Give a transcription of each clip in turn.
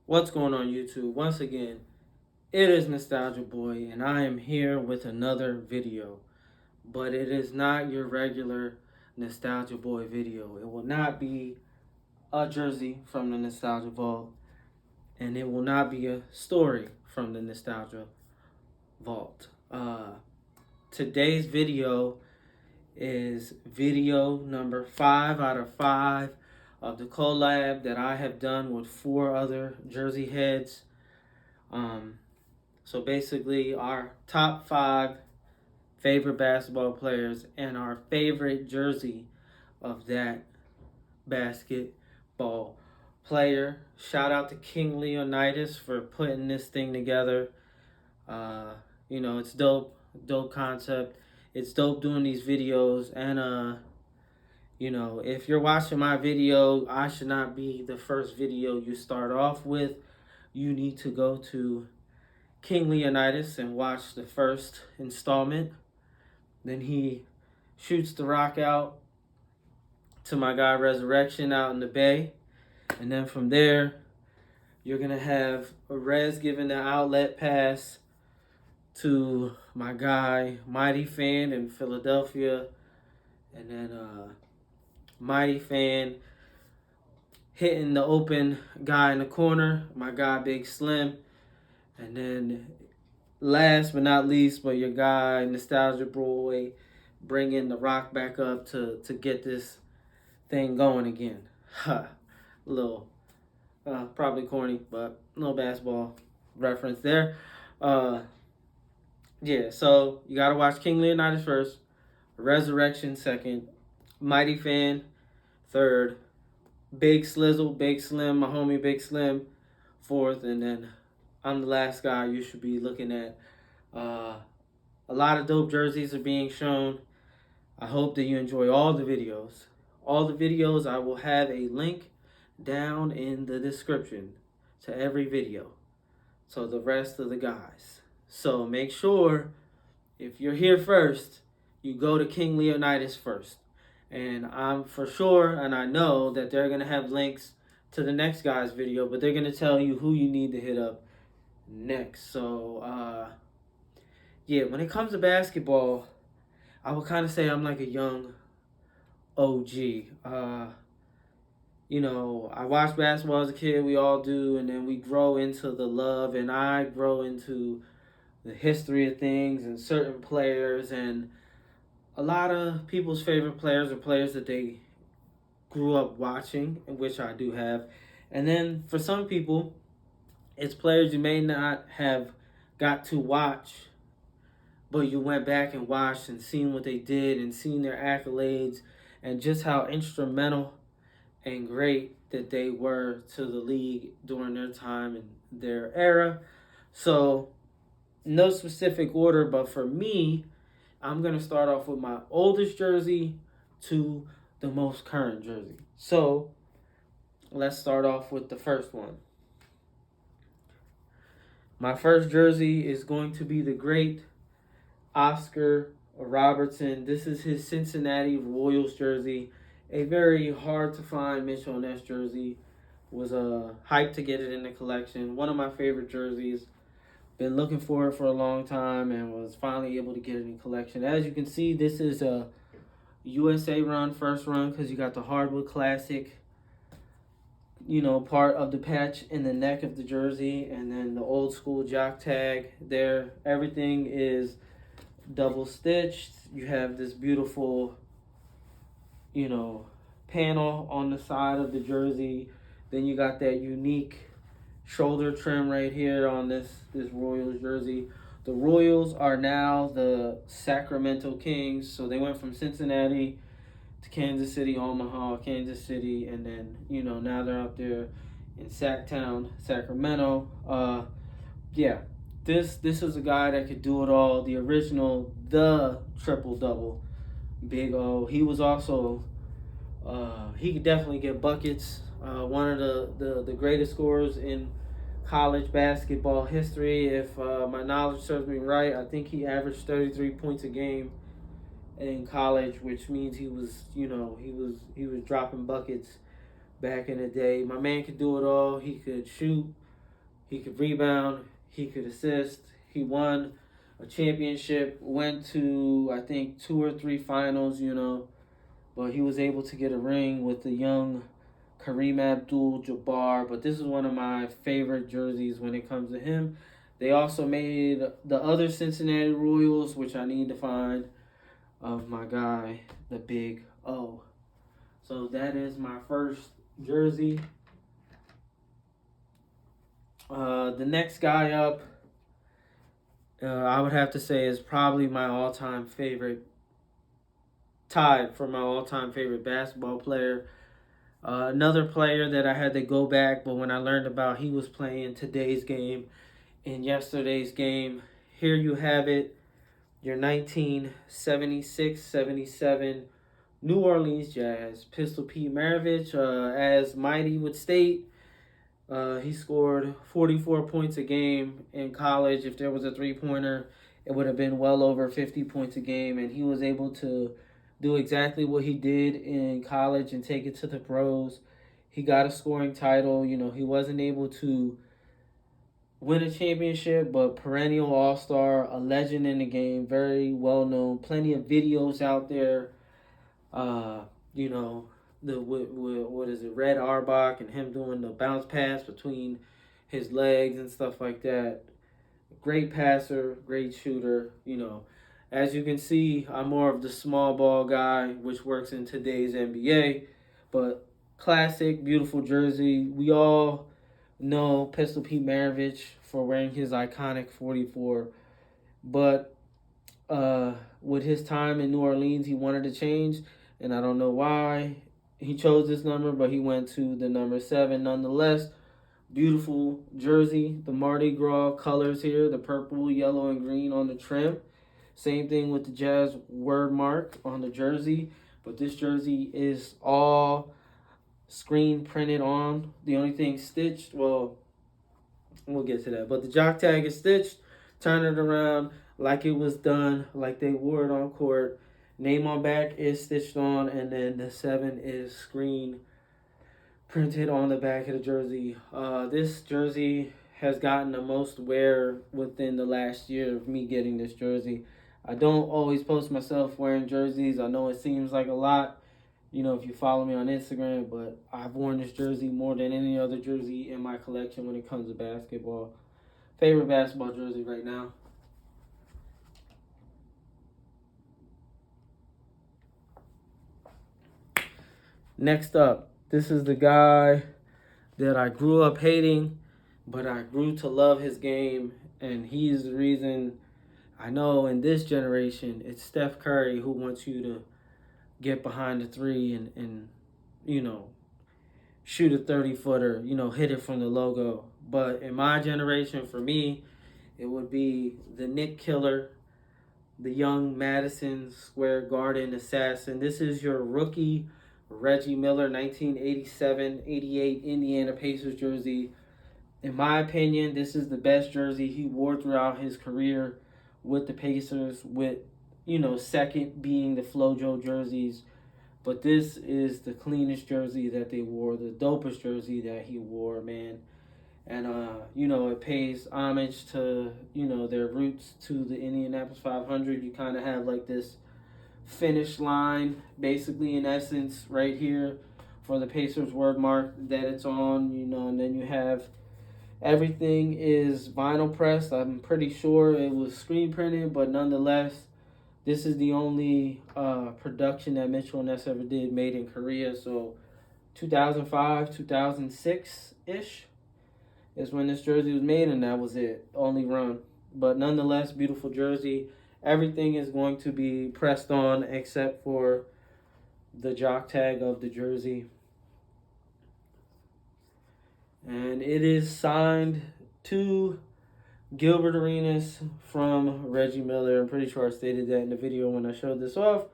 What's going on YouTube? Once again, it is Nostalgia Boy and I am here with another video. But it is not your regular Nostalgia Boy video. It will not be a jersey from the Nostalgia Vault, and it will not be a story from the Nostalgia Vault. Today's video is video number 5 out of 5 of the collab that I have done with 4 other jersey heads. So basically, our top 5 favorite basketball players and our favorite jersey of that basketball player. Shout out to King Leonidas for putting this thing together. It's dope concept. It's dope doing these videos, and if you're watching my video, I should not be the first video you start off with. You need to go to King Leonidas and watch the first installment. Then he shoots the rock out to my guy RezRection out in the Bay. And then from there, you're going to have Rez giving the outlet pass to my guy Mighty Fan in Philadelphia. And then Mighty Fan hitting the open guy in the corner, my guy Big Slim. And then last but not least, but your guy Nostalgia Boy bringing the rock back up to get this thing going again. Ha, little probably corny, but no basketball reference there. Yeah, so you gotta watch King Leonidas first, RezRection second, Mighty Fan third, Big Slizzle, Big Slim, my homie Big Slim fourth, and then I'm the last guy you should be looking at. A lot of dope jerseys are being shown. I hope that you enjoy all the videos. All the videos, I will have a link down in the description to every video. So the rest of the guys. So make sure, if you're here first, you go to King Leonidas first. And I'm for sure, and I know that they're going to have links to the next guy's video, but they're going to tell you who you need to hit up next. So, yeah, when it comes to basketball, I would kind of say I'm like a young OG. I watched basketball as a kid, we all do, and then we grow into the love, and I grow into the history of things and certain players, and a lot of people's favorite players are players that they grew up watching, which I do have. And then for some people, it's players you may not have got to watch, but you went back and watched and seen what they did and seen their accolades and just how instrumental and great that they were to the league during their time and their era. So, no specific order, but for me, I'm going to start off with my oldest jersey to the most current jersey. So, let's start off with the first one. My first jersey is going to be the great Oscar Robertson. This is his Cincinnati Royals jersey. A very hard to find Mitchell Ness jersey. Was hyped to get it in the collection. One of my favorite jerseys. Been looking for it for a long time and was finally able to get it in collection. As you can see, this is a USA run, first run, because you got the Hardwood Classic, part of the patch in the neck of the jersey, and then the old school jock tag there. Everything is double stitched. You have this beautiful, panel on the side of the jersey. Then you got that unique shoulder trim right here on this Royals jersey. The Royals are now the Sacramento Kings, so they went from Cincinnati to Kansas City, Omaha, Kansas City, and then now they're out there in Sacktown, Sacramento. Yeah, this is a guy that could do it all. The original, the triple double, Big O. He was also he could definitely get buckets. One of the greatest scorers in college basketball history. If my knowledge serves me right, I think he averaged 33 points a game in college, which means he was dropping buckets back in the day. My man could do it all. He could shoot, He could rebound. He could assist. He won a championship. Went to, I think, 2 or 3 finals. But he was able to get a ring with the young Kareem Abdul-Jabbar. But this is one of my favorite jerseys when it comes to him. They also made the other Cincinnati Royals, which I need to find, of my guy, the Big O. So that is my first jersey. The next guy up, I would have to say, is probably my all-time favorite, tied for my all-time favorite basketball player. Another player that I had to go back, but when I learned about he was playing today's game and yesterday's game, here you have it, your 1976-77 New Orleans Jazz. Pistol Pete Maravich, as Mighty would state, he scored 44 points a game in college. If there was a three-pointer, it would have been well over 50 points a game, and he was able to do exactly what he did in college and take it to the pros. He got a scoring title. He wasn't able to win a championship, but perennial all-star, a legend in the game, very well-known, plenty of videos out there. You know, what is it, Red Auerbach and him doing the bounce pass between his legs and stuff like that. Great passer, great shooter. As you can see, I'm more of the small ball guy, which works in today's NBA. But classic, beautiful jersey. We all know Pistol Pete Maravich for wearing his iconic 44. But with his time in New Orleans, he wanted to change, and I don't know why he chose this number, but he went to the number 7 nonetheless. Beautiful jersey, the Mardi Gras colors here, the purple, yellow, and green on the trim. Same thing with the Jazz word mark on the jersey, but this jersey is all screen printed on. The only thing stitched, well, we'll get to that, but the jock tag is stitched. Turn it around like it was done, like they wore it on court. Name on back is stitched on, and then the 7 is screen printed on the back of the jersey. This jersey has gotten the most wear within the last year of me getting this jersey. I don't always post myself wearing jerseys. I know it seems like a lot, if you follow me on Instagram, but I've worn this jersey more than any other jersey in my collection when it comes to basketball. Favorite basketball jersey right now. Next up, this is the guy that I grew up hating, but I grew to love his game, and he's the reason I know in this generation it's Steph Curry who wants you to get behind the three and shoot a 30-footer, hit it from the logo. But in my generation, for me, it would be the Nick Killer, the young Madison Square Garden assassin. This is your rookie Reggie Miller 1987-88 Indiana Pacers jersey. In my opinion, this is the best jersey he wore throughout his career with the Pacers, with, second being the FloJo jerseys. But this is the cleanest jersey that they wore, the dopest jersey that he wore, man. And, it pays homage to, their roots to the Indianapolis 500. You kind of have like this finish line, basically, in essence, right here for the Pacers word mark that it's on, and then you have everything is vinyl pressed. I'm pretty sure it was screen printed, but nonetheless, this is the only production that Mitchell and Ness ever did made in Korea. So 2005, 2006-ish is when this jersey was made, and that was it. Only run. But nonetheless, beautiful jersey. Everything is going to be pressed on except for the jock tag of the jersey. And it is signed to Gilbert Arenas from Reggie Miller. I'm pretty sure I stated that in the video when I showed this off.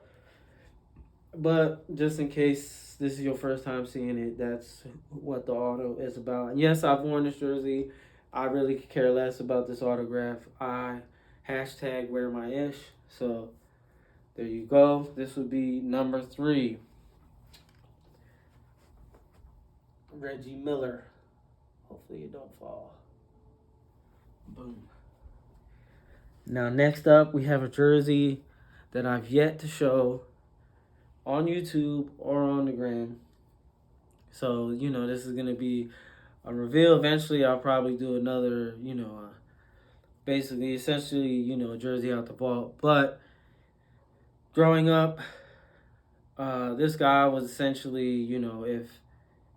But just in case this is your first time seeing it, that's what the auto is about. And yes, I've worn this jersey. I really could care less about this autograph. I hashtag wear my ish. So there you go. This would be number 3. Reggie Miller. Hopefully it don't fall. Boom. Now, next up, we have a jersey that I've yet to show on YouTube or on the gram. So, this is going to be a reveal. Eventually, I'll probably do another, basically, essentially, a jersey out the vault. But growing up, this guy was essentially, if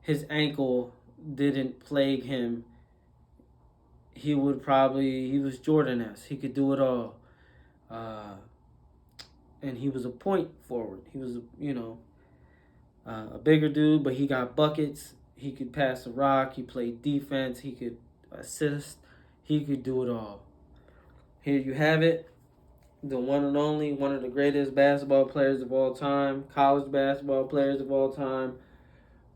his ankle didn't plague him, he was Jordan-esque. He could do it all. And he was a point forward. He was, a bigger dude, but he got buckets. He could pass the rock. He played defense. He could assist. He could do it all. Here you have it. The one and only, one of the greatest basketball players of all time, college basketball players of all time,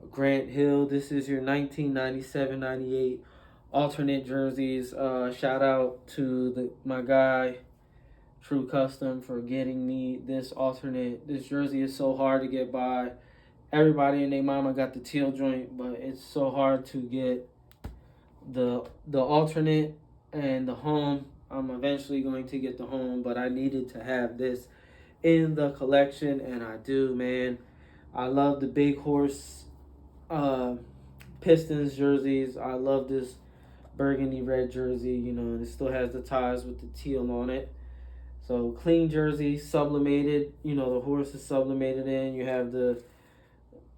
Grant Hill. This is your 1997-98 alternate jerseys. Shout out to my guy, True Custom, for getting me this alternate. This jersey is so hard to get by. Everybody and their mama got the teal joint, but it's so hard to get the alternate and the home. I'm eventually going to get the home, but I needed to have this in the collection, and I do, man. I love the Big Horse Pistons jerseys. I love this burgundy red jersey, and it still has the ties with the teal on it. So clean jersey, sublimated, the horse is sublimated in. You have the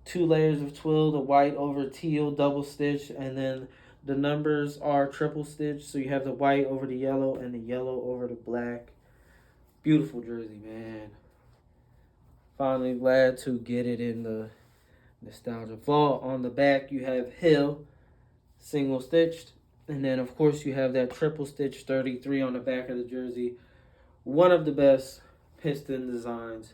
2 layers of twill, the white over teal, double stitch, and then the numbers are triple stitch. So you have the white over the yellow and the yellow over the black. Beautiful jersey, man. Finally glad to get it in the nostalgia vault. On the back, you have Hill, single stitched. And then, of course, you have that triple stitch 33 on the back of the jersey. One of the best Piston designs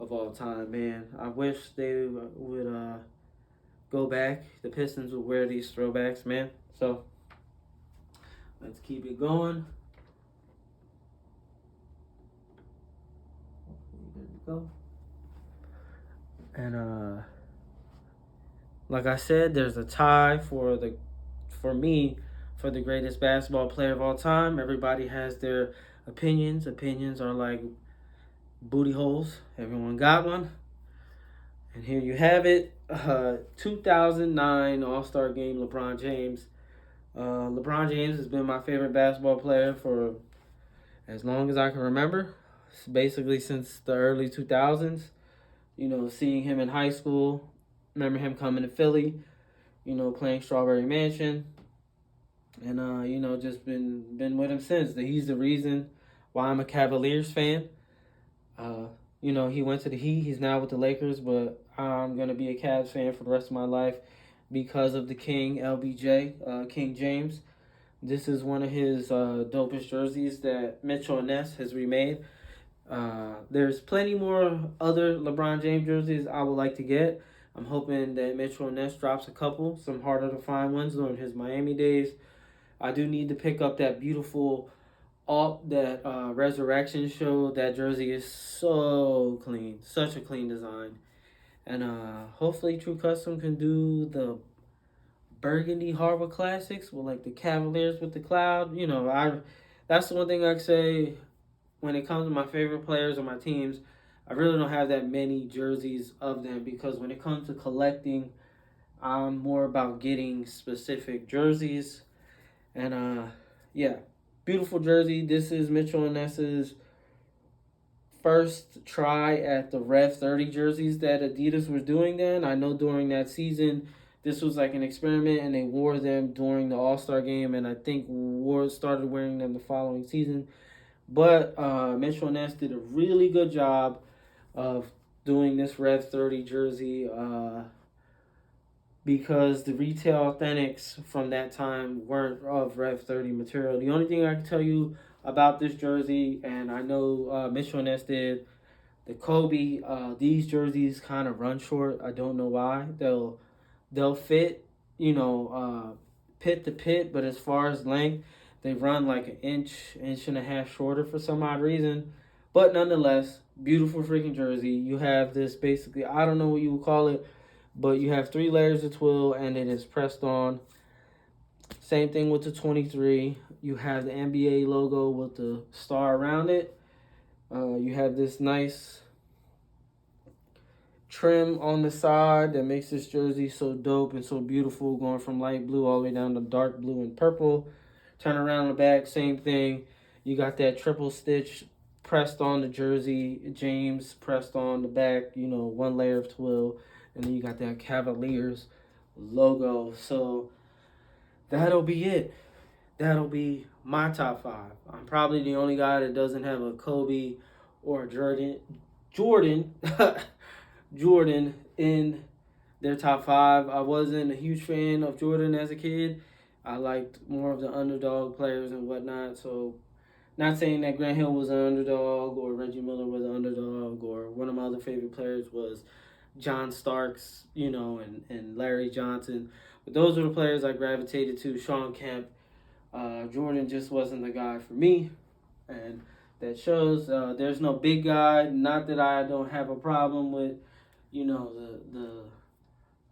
of all time, man. I wish they would go back. The Pistons would wear these throwbacks, man. So, let's keep it going. There we go. And like I said, there's a tie for me for the greatest basketball player of all time. Everybody has their opinions. Opinions are like booty holes. Everyone got one. And here you have it. 2009 All-Star Game, LeBron James. LeBron James has been my favorite basketball player for as long as I can remember. Basically since the early 2000s. Seeing him in high school. Remember him coming to Philly. Playing Strawberry Mansion. And, just been with him since. He's the reason why I'm a Cavaliers fan. He went to the Heat. He's now with the Lakers, but I'm going to be a Cavs fan for the rest of my life because of the King, LBJ, King James. This is one of his dopest jerseys that Mitchell and Ness has remade. There's plenty more other LeBron James jerseys I would like to get. I'm hoping that Mitchell and Ness drops a couple, some harder to find ones during his Miami days. I do need to pick up that beautiful that RezRection show. That jersey is so clean, such a clean design. And hopefully True Custom can do the burgundy Harbor Classics with like the Cavaliers with the cloud. That's the one thing I can say when it comes to my favorite players or my teams. I really don't have that many jerseys of them because when it comes to collecting, I'm more about getting specific jerseys. And yeah, beautiful jersey. This is Mitchell and Ness's first try at the Rev 30 jerseys that Adidas was doing then. I know during that season, this was like an experiment, and they wore them during the All-Star game, and I think started wearing them the following season. But Mitchell and Ness did a really good job of doing this Rev 30 jersey because the retail authentics from that time weren't of Rev 30 material. The only thing I can tell you about this jersey, and I know Mitchell and Ness did, the Kobe, these jerseys kind of run short. I don't know why. They'll fit, pit to pit, but as far as length, they run like an inch and a half shorter for some odd reason. But nonetheless, beautiful freaking jersey. You have this basically, I don't know what you would call it, but you have 3 layers of twill and it is pressed on. Same thing with the 23. You have the NBA logo with the star around it. You have this nice trim on the side that makes this jersey so dope and so beautiful, going from light blue all the way down to dark blue and purple. Turn around the back, same thing. You got that triple stitch pressed on the jersey, James pressed on the back, you know, one layer of twill, and then you got that Cavaliers logo. So that'll be it. That'll be my top 5. I'm probably the only guy that doesn't have a Kobe or a Jordan Jordan in their top 5. I wasn't a huge fan of Jordan as a kid. I liked more of the underdog players and whatnot. So, not saying that Grant Hill was an underdog or Reggie Miller was an underdog, or one of my other favorite players was John Starks, you know, and Larry Johnson. But those were the players I gravitated to. Sean Kemp. Jordan just wasn't the guy for me. And that shows. There's no big guy. Not that I don't have a problem with, you know,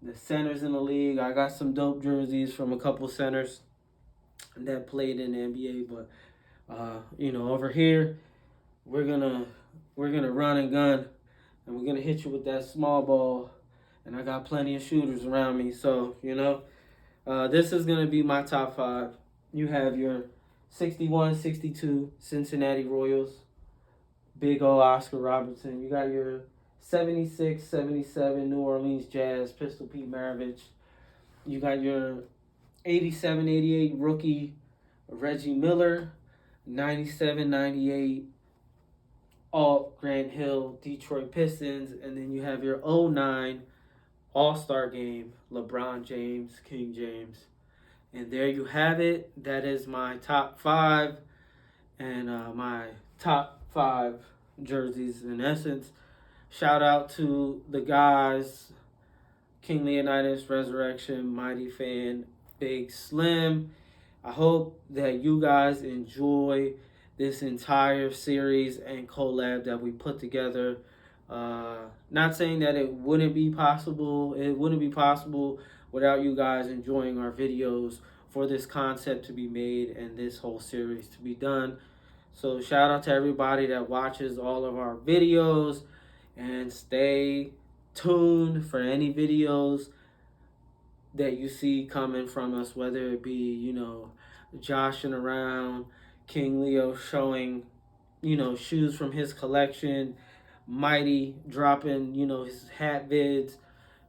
the centers in the league. I got some dope jerseys from a couple centers that played in the NBA, but you know, over here we're gonna run and gun, and we're gonna hit you with that small ball, and I got plenty of shooters around me. So you know, this is gonna be my top 5. You have your 61-62 Cincinnati Royals, big old Oscar Robertson. You got your 76-77 New Orleans Jazz, Pistol Pete Maravich. You got your 87-88 rookie Reggie Miller, 97-98 Alt Grant Hill Detroit Pistons, and then you have your 09 All-Star Game LeBron James, King James. And there you have it. That is my top 5 and my top 5 jerseys in essence. Shout out to the guys, King Leonidas, RezRection, Mighty Fan, Big Slim. I hope that you guys enjoy this entire series and collab that we put together. Not saying that it wouldn't be possible. It wouldn't be possible without you guys enjoying our videos for this concept to be made and this whole series to be done. So shout out to everybody that watches all of our videos, and stay tuned for any videos that you see coming from us, whether it be, you know, joshing around, King Leo showing, you know, shoes from his collection, Mighty dropping, you know, his hat vids,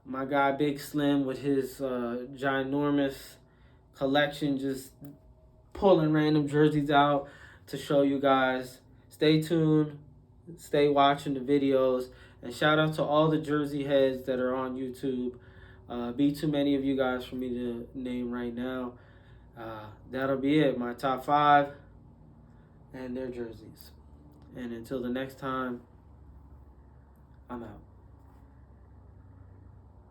my guy Big Slim with his ginormous collection, just pulling random jerseys out to show you guys. Stay tuned, stay watching the videos, and shout out to all the jersey heads that are on YouTube. Be too many of you guys for me to name right now. That'll be it, my top 5 and their jerseys. And until the next time, I'm out.